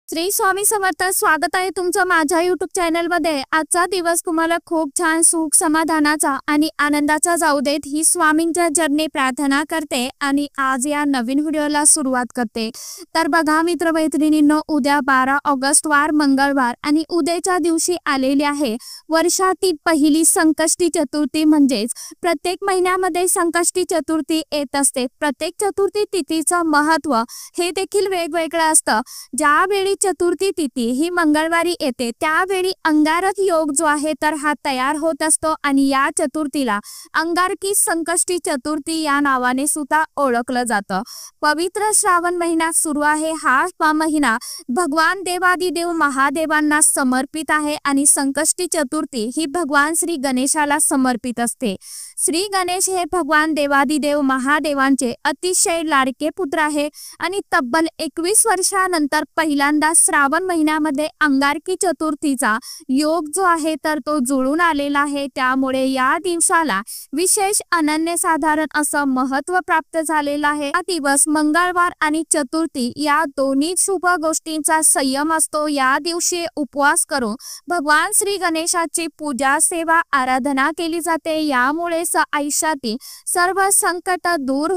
श्री स्वामी समर्थ. स्वागत आहे तुमचं माझ्या YouTube चॅनल मध्ये. आजचा दिवस तुम्हाला खूप छान सुख समाधानाचा आणि आनंदाचा जाऊ देत ही स्वामींच्या चरणी प्रार्थना करते आणि आज या नवीन व्हिडिओला सुरुवात करते. तर बघा मित्रमैत्रिणींनो, उद्या 12 ऑगस्ट वार मंगळवार आणि उद्याच्या दिवशी आलेली आहे वर्षातील पहिली संकष्टी चतुर्थी. म्हणजेच प्रत्येक महिन्यामध्ये संकष्टी चतुर्थी येत असते. प्रत्येक चतुर्थी तिथीचं महत्त्व हे देखील वेगवेगळं असतं. ज्यावेळी चतुर्थी तिथी ही मंगळवारी येते त्यावेळी अंगारक योग जो आहे तर हा तयार होत असतो आणि या चतुर्थीला अंगारकी संकष्टी चतुर्थी या नावाने सुद्धा ओळखलं जातं. पवित्र श्रावण महिना सुरू आहे. हा महिना भगवान देवादिदेव महादेवांना समर्पित आहे आणि संकष्टी चतुर्थी ही भगवान श्री गणेशाला समर्पित असते. श्री गणेश हे भगवान देवादिदेव महादेवांचे अतिशय लाडके पुत्र आहे आणि तब्बल 21 वर्षानंतर पहिल्यांदा श्रावण महिन्यामध्ये अंगारकी चतुर्थीचा योग जो आहे तर तो जुळून आलेला आहे. त्यामुळे या दिवसाला विशेष अनन्यसाधारण असं महत्त्व प्राप्त झालेलं आहे. हा दिवस मंगळवार आणि चतुर्थी या दोन्ही शुभ गोष्टींचा संयम असतो. या दिवशी उपवास करून भगवान श्री गणेशाची पूजा सेवा आराधना केली जाते. यामुळे आयुष्यातील सर्व संकट दूर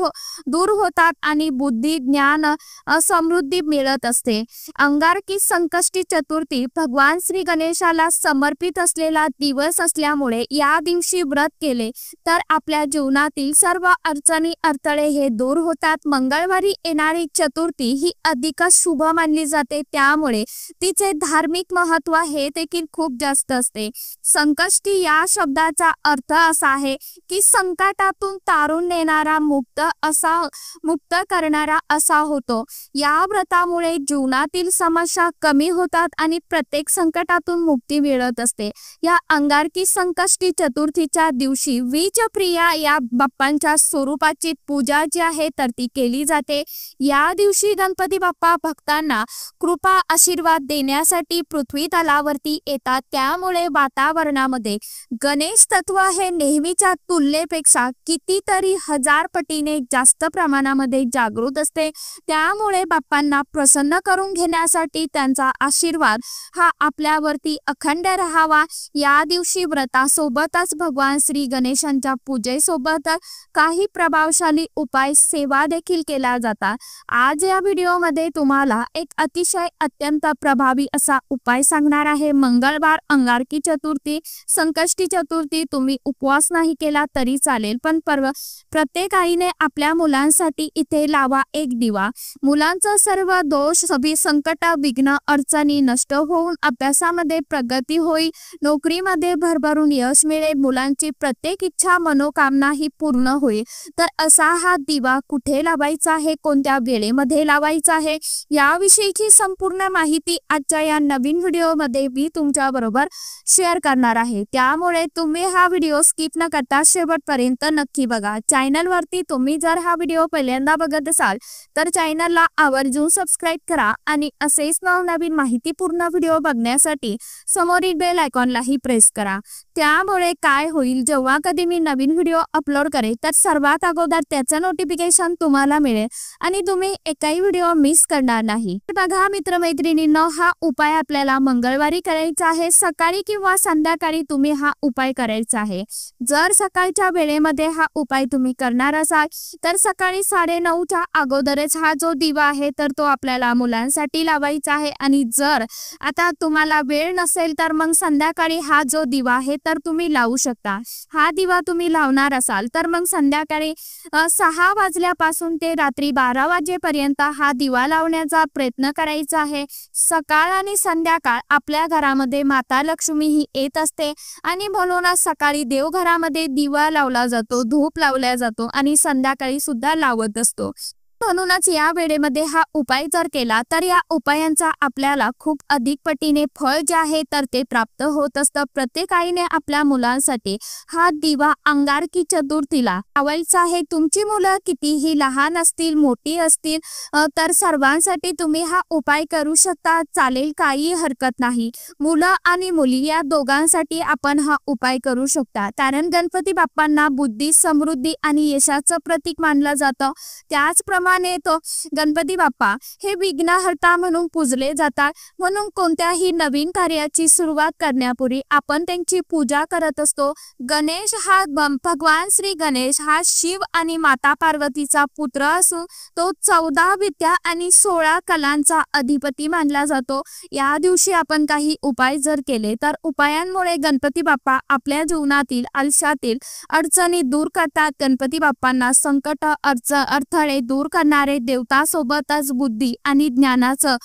होतात आणि बुद्धी ज्ञान समृद्धी मिळत असते. अंगारकी संकष्टी चतुर्थी भगवान श्री गणेशाला समर्पित असलेला दिवस असल्यामुळे या दिवशी व्रत केले तर आपल्या जीवनातील सर्व अडचणी अडथळे हे दूर होतात. मंगळवारी येणारी चतुर्थी ही अधिकच शुभ मानली जाते. त्यामुळे तिचे धार्मिक महत्त्व हे देखील खूप जास्त असते. संकष्टी या शब्दाचा अर्थ असा आहे की संकटातून तारून नेणारा, मुक्त करणारा असा होतो. या व्रतामुळे जीवनातील समस्या कमी होतात आणि प्रत्येक संकटातून मुक्ती मिळत असते. या अंगारकी संकष्टी चतुर्थीच्या दिवशी वीजप्रिया या बाप्पांच्या स्वरूपाची पूजा जी आहे तर ती केली जाते. या दिवशी गणपती बाप्पा भक्तांना कृपा आशीर्वाद देण्यासाठी पृथ्वी तलावरती येतात. त्यामुळे वातावरणामध्ये गणेश तत्व हे नेहमीच्या तुलनेपेक्षा कितीतरी हजार पटीने जास्त प्रमाणामध्ये जागृत असते. त्यामुळे बाप्पांना प्रसन्न करून घेण्यासाठी त्यांचा आशीर्वाद हा आपल्यावरती अखंड राहावा. या दिवशी व्रतासोबतच भगवान श्री गणेशांच्या पूजेसोबत काही प्रभावशाली उपाय सेवा देखील केल्या जातात. आज या व्हिडिओमध्ये तुम्हाला एक अतिशय अत्यंत प्रभावी असा उपाय सांगणार आहे. मंगळवार, अंगारकी चतुर्थी, संकष्टी चतुर्थी तुम्ही उपवास नाही केला तरी चालेल, पण प्रत्येक आईने आपल्या मुलांसाठी इथे लावा एक दिवा. मुलांचा सर्व दोष, सभी संकट, विघ्न, अडचणी नष्ट होऊन अभ्यासामध्ये प्रगती होईल, नोकरीमध्ये भरभरून यश मिळेल, मुलांची प्रत्येक इच्छा मनोकामना ही पूर्ण होईल. तर असा हा दिवा कुठे लावायचा आहे, कोणत्या वेळेमध्ये लावायचा आहे याविषयीची संपूर्ण माहिती आजच्या या नवीन व्हिडिओमध्ये मी तुमच्या बरोबर शेअर करणार आहे. त्यामुळे तुम्ही हा व्हिडिओ स्किप न करता शेवटपर्यंत नक्की बघा. चॅनलवरती तुम्ही जर हा व्हिडिओ पहिल्यांदा बघत असाल तर चॅनलला आवर्जून सबस्क्राईब करा आणि असेच नवनवीन माहितीपूर्ण व्हिडिओ बघण्यासाठी समोरील बेल आयकॉनलाही प्रेस करा. त्यामुळे काय होईल, जेव्हा कधी मी नवीन व्हिडिओ अपलोड करेल तर सर्वात अगोदर त्याचं नोटिफिकेशन तुम्हाला मिळेल आणि तुम्ही एकही व्हिडिओ मिस करणार नाही. बघा मित्रमैत्रिणींनो, हा उपाय आपल्याला मंगळवारी करायचा आहे. सकाळी किंवा संध्याकाळी तुम्ही हा उपाय करायचा आहे. जर सकाळच्या वेळेमध्ये हा उपाय तुम्ही करणार असाल तर सकाळी 9:30च्या अगोदरच हा जो दिवा आहे तर तो आपल्याला मुलांसाठी लावायचा आहे. आणि जर आता तुम्हाला वेळ नसेल तर मग संध्याकाळी हा जो दिवा आहे तर तुम्ही लावू शकता. हा दिवा तुम्ही लावणार असाल तर मग संध्याकाळी 6 वाजल्यापासून ते रात्री 12 वाजेपर्यंत हा दिवा लावण्याचा प्रयत्न करायचा आहे. सकाळ आणि संध्याकाळ आपल्या घरामध्ये माता लक्ष्मी ही येत असते आणि म्हणूनच सकाळी देवघरामध्ये दिवा लावला जातो, धूप लावला जातो आणि संध्याकाळी सुद्धा लावत असतो. म्हणूनच या वेळेमध्ये हा उपाय जर केला तर या उपायांचा आपल्याला खूप अधिक पटीने फळ जे आहे तर ते प्राप्त होत असतं. प्रत्येक आईने आपल्या मुलांसाठी हा दिवा अंगारकी चतुर्थीला लावायचा आहे. तुमची मुलं कितीही लहान असतील, मोठी असतील तर सर्वांसाठी तुम्ही हा उपाय करू शकता, चालेल, काही हरकत नाही. मुलं आणि मुली या दोघांसाठी आपण हा उपाय करू शकता. कारण गणपती बाप्पांना बुद्धी, समृद्धी आणि यशाचं प्रतीक मानलं जातं. त्याचप्रमाणे त्याचप्रमाणे तो गणपती बाप्पा हे विघ्नहर्ता म्हणून पूजले जातात। म्हणून कोणत्याही नवीन कार्याची सुरुवात करण्यापूर्वी आपण त्यांची पूजा करत असतो। गणेश हा भगवान श्री गणेश हा शिव आणि माता पार्वतीचा पुत्र असून तो 14 विद्या आणि 16 कलांचा अधिपती मानला जातो। या दिवशी आपण काही उपाय जर केले तर उपायांमुळे गणपती बाप्पा आपल्या जीवनातील आयुष्यातील अडचणी दूर करतात। गणपती बाप्पांना संकट अडथळे दूर करणारे देवता सोबतच बुद्धी आणि ज्ञानाचं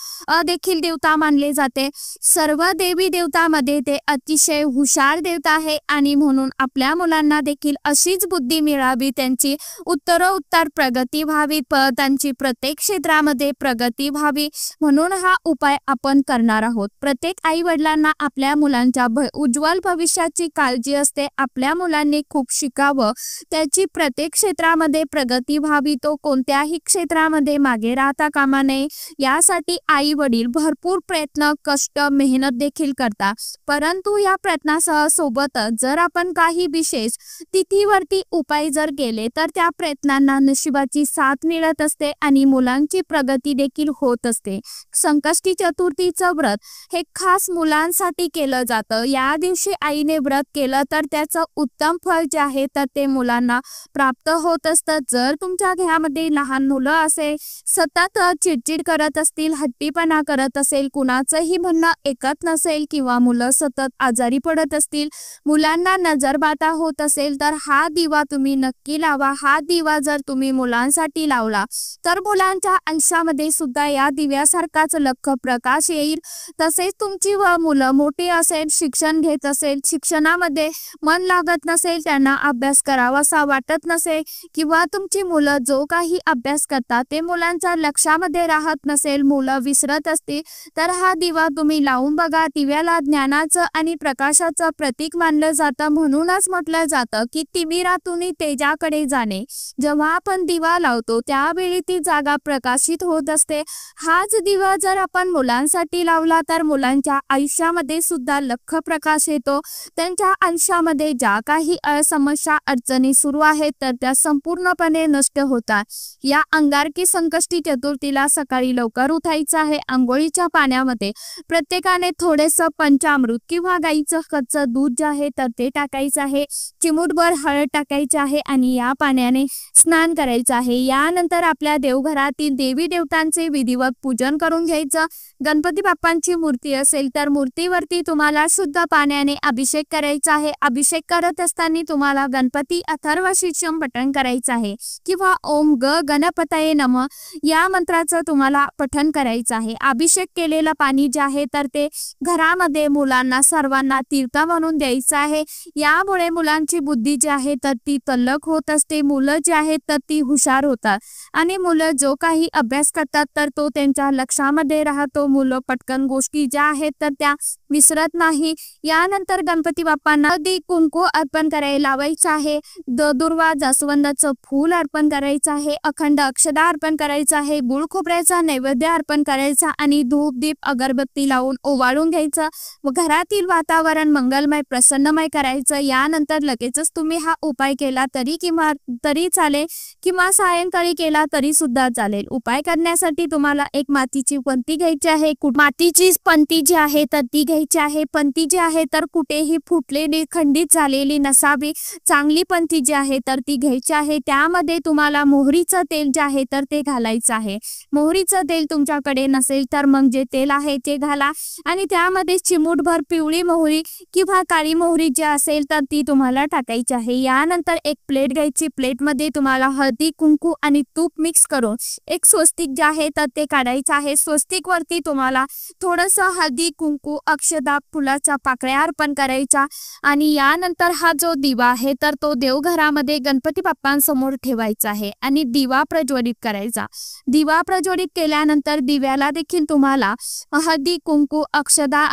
देखील देवता मानले जाते। सर्व देवी देवतांमध्ये ते अतिशय हुशार देवता आहे आणि म्हणून आपल्या मुलांना देखील अशीच बुद्धी मिळावी, त्यांची उत्तरोत्तर प्रगती व्हावी, त्यांची प्रत्येक क्षेत्रामध्ये प्रगती व्हावी म्हणून हा उपाय आपण करणार आहोत। प्रत्येक आई वडिलांना आपल्या मुलांच्या उज्ज्वल भविष्याची काळजी असते। आपल्या मुलांनी खूप शिकावं, त्याची प्रत्येक क्षेत्रामध्ये प्रगती व्हावी, तो कोणत्याही क्षेत्रामध्ये मागे राहता कामा नये यासाठी आई वडील भरपूर प्रयत्न कष्ट मेहनत देखील करतात। परंतु या प्रयत्नासह सोबतच जर आपण काही विशेष तिथीवरती उपाय जर केले तर त्या प्रयत्नांना नशिबाची साथ मिळत असते आणि मुलांची प्रगती देखील होत असते। संकष्टी चतुर्थीचं व्रत हे खास मुलांसाठी केलं जातं। या दिवशी आईने व्रत केलं तर त्याचं उत्तम फळ जे आहे तर ते मुलांना प्राप्त होत असतं। जर तुमच्या घरामध्ये लहान मुलं असेल, सतत चिडचिड करत असतील, हट्टीपणा करत असेल, कुणाचंही म्हणणं ऐकत नसेल किंवा मुलं सतत आजारी पडत असतील, मुलांना नजरबाधा होत असेल तर हा दिवा तुम्ही नक्की लावा। हा दिवा जर तुम्ही मुलांसाठी लावला तर मुलांच्या आयुष्यामध्ये सुद्धा या दिव्यासारखाच लख प्रकाश येईल। तसेच तुमची मुलं मोठी असेल, शिक्षण घेत असेल, शिक्षणामध्ये मन लागत नसेल, त्यांना अभ्यास करावासा वाटत नसेल किंवा तुमची मुलं जो काही अभ्यास करतात ते मुलांच्या लक्षामध्ये राहत नसेल, मुलं विसरत असतील तर हा दिवा तुम्ही लावून बघा। दिव्याला ज्ञानाचं आणि प्रकाशाचं प्रतीक मानलं जातं। म्हणूनच म्हटलं जातं की तिमिरातून तेजाकडे जाणे। जेव्हा आपण दिवा लावतो त्यावेळी ती जागा प्रकाशित होत असते। हाच दिवा जर आपण मुलांसाठी लावला तर मुलांच्या आयुष्यामध्ये सुद्धा लख प्रकाश येतो। त्यांच्या आयुष्यामध्ये ज्या काही समस्या अडचणी सुरू आहेत तर त्या संपूर्णपणे नष्ट होतात। या अंगारकी संकष्टी चतुर्थीला सकाळी लवकर उठायचं आहे। आंघोळीच्या पाण्यामध्ये प्रत्येकाने थोडेसं पंचामृत किंवा गाईचं कच्चं दूध जे आहे तर ते टाकायचं आहे, चिमूटभर हळद टाकायची आहे आणि या पाण्याने स्नान करायचं आहे। यानंतर आपल्या देवघरातील देवी देवतांचे विधिवत पूजन करून घ्यायचं। गणपती बाप्पांची मूर्ती असेल तर मूर्तीवरती तुम्हाला शुद्ध पाण्याने अभिषेक करायचा आहे। अभिषेक करत असताना तुम्हाला गणपती अथर्व शीर्षम पठण करायचं आहे किंवा ओम गणपतये नमः या मंत्राचं तुम्हाला पठण करायचं आहे। अभिषेक केलेलं पाणी जे आहे तर ते घरामध्ये मुलांना सर्वांना तीर्थ म्हणून द्यायचं आहे। यामुळे मुलांची बुद्धी जी आहे तर ती तल्लख होत असते, मुलं जी आहेत तर ती हुशार होतात आणि मुलं जो काही अभ्यास करतात तर तो त्यांच्या लक्षामध्ये राहतो। मुलं पटकन गोष्टी ज्या आहेत तर त्या विसरत नाही। यानंतर गणपती बाप्पांना हळदी कुंकू अर्पण करायला लावायचं आहे, दुर्वा जास्वंदाचं फूल अर्पण करायचं आहे, अखंड अक्षदा अर्पण करायचं आहे, गुळ खोबऱ्याचा नैवेद्य अर्पण करायचा आणि धूप दीप अगरबत्ती लावून ओवाळून घ्यायचं व घरातील वातावरण मंगलमय प्रसन्नमय करायचं। यानंतर लगेचच तुम्ही हा उपाय केला तरी चालेल किंवा सायंकाळी केला तरी सुद्धा चालेल। उपाय करण्यासाठी तुम्हाला एक मातीची पंती घ्यायची आहे। मातीची पंती जी आहे तर ती घ्यायची आहे। पंती जी आहे तर कुठेही फुटलेली खंडित झालेली नसावी, चांगली पंती जी आहे तर ती घ्यायची आहे। त्यामध्ये तुम्हाला मोहरीचं तेल जे आहे तर ते घालायचं आहे। मोहरीचं तेल तुमच्याकडे नसेल तर मग जे तेल आहे ते घाला आणि त्यामध्ये चिमूटभर पिवळी मोहरी किंवा काळी मोहरी जी असेल तर ती तुम्हाला टाकायची आहे। यानंतर एक प्लेट घ्यायची, प्लेटमध्ये तुम्हाला हळदी कुंकू आणि तूप मिक्स करून एक स्वस्तिक जे आहे तर ते काढायचं आहे। स्वस्तिक वरती तुम्हाला थोडंसं हळदी कुंकू अक्षदा फुलाच्या पाकळ्या अर्पण करायच्या आणि यानंतर हा जो दिवा आहे तर तो देवघरामध्ये गणपती बाप्पांसमोर ठेवायचा आहे आणि दिवा प्रज्वलित करायचा। दिवा प्रज्वलित केल्यानंतर दिव्याला देखील तुम्हाला हळदी कुंकू अक्षदा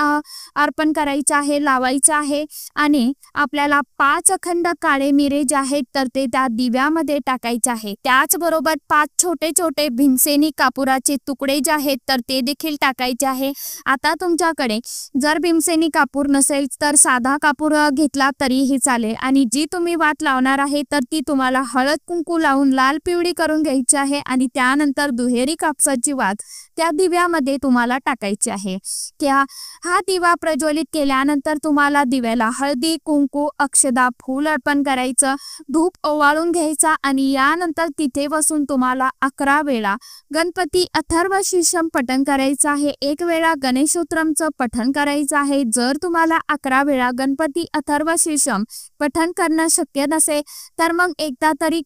अर्पण करायचं आहे, लावायचं आहे आणि आपल्याला 5 अखंड काळे मिरे जे आहेत तर ते त्या दिव्यामध्ये टाकायचे आहे। त्याचबरोबर 5 छोटे छोटे भीमसेनी कापुराचे तुकडे जे आहेत तर ते देखील टाकायचे आहे। आता तुमच्याकडे जर भीमसेनी कापूर नसेल तर साधा कापूर घेतला तरीही चालेल आणि जी तुम्ही वात लावणार आहे तर ती तुम्हाला हळद कुंकू लावून लाल पिवळी करून घ्यायची घ्यायची आहे आणि त्यानंतर दुहेरी कापसाची वात त्या दिव्यामध्ये तुम्हाला टाकायची आहे। हा दिवा प्रज्वलित केल्यानंतर तुम्हाला दिव्याला हळदी, कुंकू, अक्षदा, फूल अर्पण करायचं, धूप ओवाळून घ्यायचा आणि यानंतर तिथे बसून तुम्हाला 11 वेळा गणपती अथर्व शीर्षम पठण करायचं आहे। 1 वेळा गणेशोत्तरमचं पठण करायचं आहे। जर तुम्हाला 11 वेळा गणपती अथर्व शीर्षम पठण करणं शक्य नसेल तर मग एकदा तरी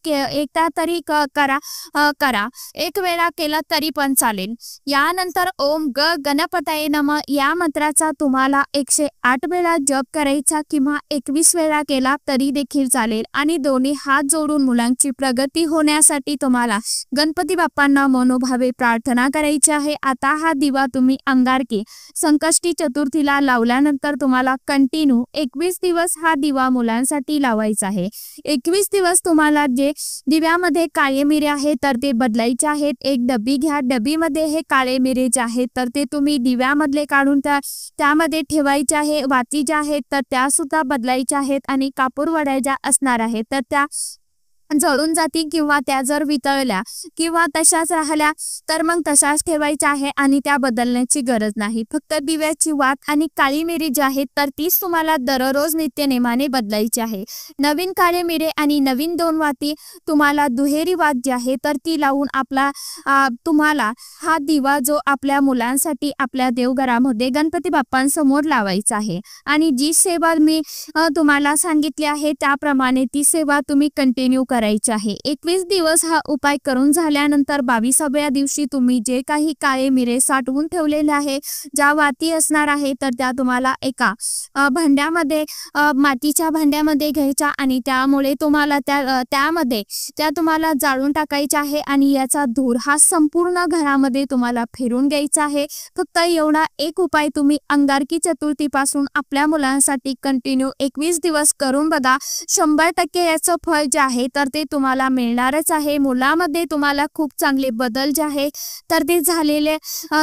करा 1 वेळा केला तरी पण चालेल। यानंतर ओम गणपतये नमः या मंत्राचा तुम्हाला 108 वेळा जप करायचा किंवा 21 वेळा केला तरी देखील चालेल आणि दोन्ही हात जोडून मुलांची प्रगती होण्यासाठी तुम्हाला गणपती बाप्पांना मनोभावे प्रार्थना करायची आहे। आता हा दिवा तुम्ही अंगारकी संकष्टी चतुर्थीला लावल्यानंतर तुम्हाला कंटिन्यू 21 दिवस हा दिवा मुलांसाठी लावायचा आहे। 21 दिवस तुम्हाला जे दिव्यामध्ये काळे मिरे आहेत तर ते बदलायचे आहेत। एक डबी घ्या, डबीमध्ये हे काळे मिरे जे आहेत तर ते तुम्ही दिव्यामधले काढून त्यामध्ये ठेवायचे आहे। वाती ज्या आहेत तर त्या सुद्धा बदलायच्या आहेत आणि कापूर वड्या ज्या असणार आहेत तर त्या जळून जातील किंवा त्या जर वितळल्या किंवा तशाच राहिल्या तर मग तशाच ठेवायच्या आहे आणि त्या बदलण्याची गरज नाही। फक्त दिव्याची वात आणि काळी मिरी जी आहेत तर तीच तुम्हाला दररोज नित्यनेमाने बदलायची आहे। नवीन काळे मिरे आणि नवीन 2 वाती तुम्हाला दुहेरी वात जी आहे तर ती लावून तुम्हाला हा दिवा जो आपल्या मुलांसाठी आपल्या देवघरामध्ये गणपती बाप्पांसमोर लावायचा आहे आणि जी सेवा मी तुम्हाला सांगितली आहे त्याप्रमाणे ती सेवा तुम्ही कंटिन्यू करायची आहे। 21 दिवस हा उपाय करून झाल्यानंतर 22व्या दिवशी तुम्ही जे काही काळे मिरे साठवून ठेवलेले आहे, ज्या वाती असणार आहे तर त्या तुम्हाला एका भांड्यामध्ये मातीच्या भांड्यामध्ये घ्यायच्या आणि त्यामुळे तुम्हाला त्या तुम्हाला जाळून टाकायच्या आहे आणि याचा धूर हा संपूर्ण घरामध्ये तुम्हाला फिरून घ्यायचा आहे। फक्त एवढा एक उपाय तुम्ही अंगारकी चतुर्थीपासून आपल्या मुलांसाठी कंटिन्यू 21 दिवस करून बघा। 100% याचं फळ जे आहे तर ते तुम्हाला मिळणारच आहे। मुलामध्ये तुम्हाला खूप चांगले बदल जे आहे तर ते झालेले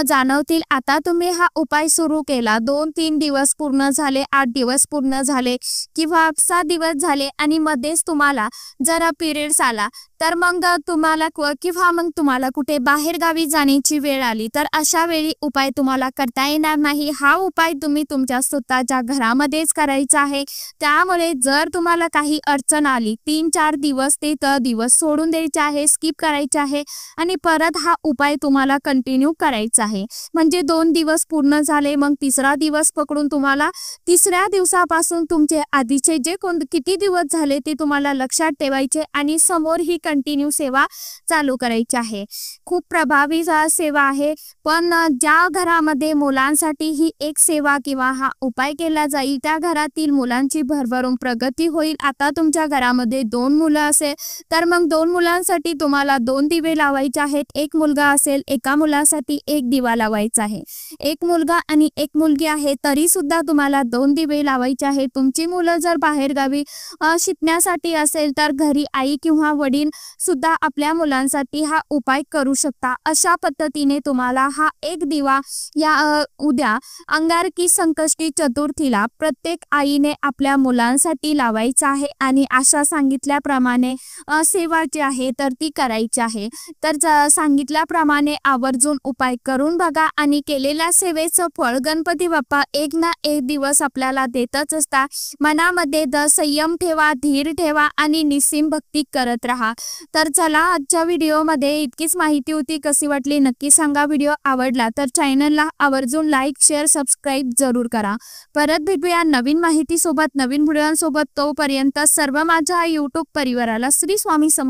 जाणवतील। आता तुम्ही हा उपाय सुरू केला, 2-3 दिवस पूर्ण झाले, 8 दिवस पूर्ण झाले किंवा 7 दिवस झाले आणि मध्येच तुम्हाला जरा पिरियड्स आला तर मग तुम्हाला कुठे बाहेर गावी जाण्याची वेळ आली तर अशा वेळी उपाय तुम्हाला करता येणार नाही। हा उपाय तुम्ही तुमच्या स्वतःच्या घरामध्येच करायचा आहे। त्यामुळे जर तुम्हाला काही अडचण आली 3-4 दिवस ते दिवस सोडून द्यायचे आहे, स्किप करायचे आहे आणि परत हा उपाय तुम्हाला कंटिन्यू करायचा आहे। म्हणजे 2 दिवस पूर्ण झाले मग 3रा दिवस पकडून तुम्हाला 3ऱ्या दिवसापासून तुमचे आधीचे जे किती दिवस झाले ते तुम्हाला लक्षात ठेवायचे आणि समोर ही कंटिन्यू सेवा चालू करायची आहे। खूप प्रभावी सेवा आहे, पण ज्या घरामध्ये मुलांसाठी ही एक सेवा किंवा हा उपाय केला जाईल त्या घरातील मुलांची भरभरून प्रगती होईल। आता तुमच्या घरामध्ये 2 मुलं असेल तर मग 2 मुलांसाठी तुम्हाला 2 दिवे लावायचे आहेत। एक मुलगा असेल, एका मुलासाठी 1 दिवा लावायचा आहे। एक मुलगा आणि एक मुलगी आहे तरी सुद्धा तुम्हाला 2 दिवे लावायचे आहेत। तुमची मुलं जर बाहेर गावी शिकण्यासाठी असेल तर घरी आई किंवा वडील सुद्धा आपल्या मुलांसाठी हा उपाय करू शकता। अशा पद्धतीने तुम्हाला हा एक दिवा या उद्या अंगारकी संकष्टी चतुर्थीला प्रत्येक आईने आपल्या मुलांसाठी लावायचा आहे आणि अशा सांगितल्याप्रमाणे सेवा जी आहे तर ती करायची आहे। तर सांगितल्याप्रमाणे आवर्जून उपाय करून बघा आणि केलेल्या सेवेचं फळ गणपती बाप्पा एक ना एक दिवस आपल्याला देतच असतात। मनामध्ये संयम ठेवा, धीर ठेवा आणि निस्सीम भक्ती करत राहा। तर चला, आजच्या व्हिडिओमध्ये इतकीच माहिती होती। कशी वाटली नक्की सांगा। व्हिडिओ आवडला तर चॅनलला आवर्जून लाईक, शेअर, सबस्क्राईब जरूर करा। परत भेटूया नवीन माहिती सोबत, नवीन व्हिडिओसोबत। तोपर्यंत सर्व माझ्या यूट्यूब परिवाराला श्री स्वामी समर्थ।